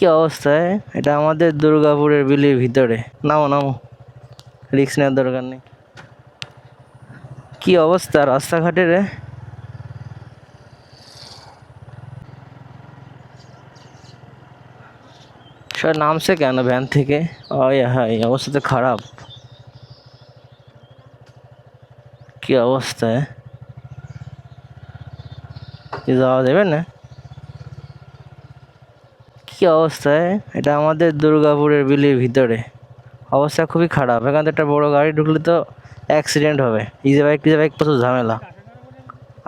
কি অবস্থায়, এটা আমাদের দুর্গাপুরের বিলির ভিতরে। নামো নামো, রিস্ক নেওয়ার দরকার নেই। কি অবস্থা রাস্তাঘাটের রে। সবাই নামছে কেন ভ্যান থেকে? হ্যাঁ, এই অবস্থা তো খারাপ। কি অবস্থায়, কি যাওয়া যাবে না? কি অবস্থায়, এটা আমাদের দুর্গাপুরের বিলির ভিতরে। অবস্থা খুবই খারাপ। এখান থেকে একটা বড় গাড়ি ঢুকলে তো অ্যাক্সিডেন্ট হবে। ইজি বাইক প্রচুর ঝামেলা।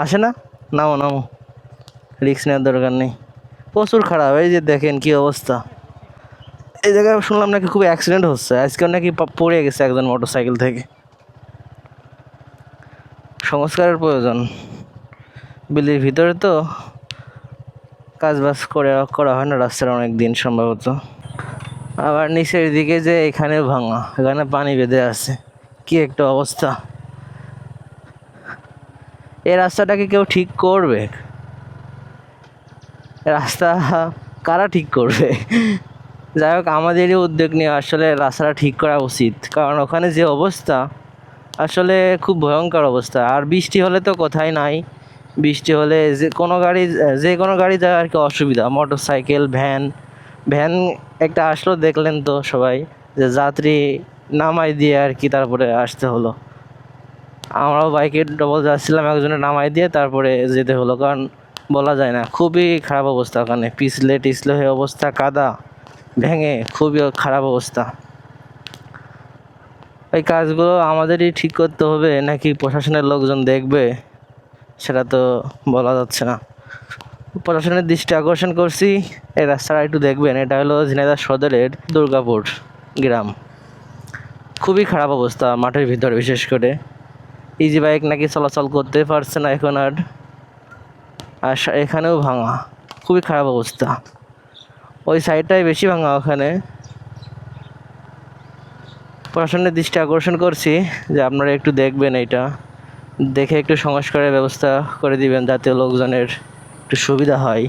আসে না, নামো নামো, রিস্ক নেওয়ার দরকার নেই। প্রচুর খারাপ, এই যে দেখেন কি অবস্থা। এই জায়গায় শুনলাম নাকি খুব অ্যাক্সিডেন্ট হচ্ছে। আজকেও নাকি পড়ে গেছে একজন মোটরসাইকেল থেকে। সংস্কারের প্রয়োজন। বিলির ভিতরে তো কাজ বাজ করা হয় না রাস্তার অনেক দিন সম্ভবত। আবার নিচের দিকে যে এখানে ভাঙা, এখানে পানি বেঁধে আছে। কি একটা অবস্থা। এই রাস্তাটাকে কেউ ঠিক করবে? রাস্তা কারা ঠিক করবে? যাই হোক, আমাদেরই উদ্যোগ নিয়ে আসলে রাস্তাটা ঠিক করা উচিত, কারণ ওখানে যে অবস্থা আসলে খুব ভয়ঙ্কর অবস্থা। আর বৃষ্টি হলে তো কথাই নাই। বৃষ্টি হলে যে কোনো গাড়ি যায় আর কি অসুবিধা। মোটর সাইকেল, ভ্যান একটা আসলো, দেখলেন তো সবাই, যে যাত্রী নামাই দিয়ে আর কি তারপরে আসতে হলো। আমরাও বাইকে ডবল যাচ্ছিলাম, একজনে নামাই দিয়ে তারপরে যেতে হলো, কারণ বলা যায় না, খুবই খারাপ অবস্থা। ওখানে টিসলে হয়ে অবস্থা, কাদা ভেঙে খুবই খারাপ অবস্থা। এই কাজগুলো আমাদেরই ঠিক করতে হবে নাকি প্রশাসনের লোকজন দেখবে, সেটা তো বলা যাচ্ছে না। প্রশাসনের দৃষ্টি আকর্ষণ করছি, এই রাস্তাটা একটু দেখবেন। এটা হলো ঝিনাইদহ সদরের দুর্গাপুর গ্রাম। খুবই খারাপ অবস্থা মাঠের ভিতরে, বিশেষ করে ইজি বাইক নাকি চলাচল করতে পারছে না এখন আর এখানেও ভাঙা, খুবই খারাপ অবস্থা। ওই সাইডটাই বেশি ভাঙা। ওখানে প্রশাসনের দৃষ্টি আকর্ষণ করছি যে আপনারা একটু দেখবেন, এইটা দেখে একটু সংস্কারের ব্যবস্থা করে দিবেন, যাতে লোকজনের একটু সুবিধা হয়।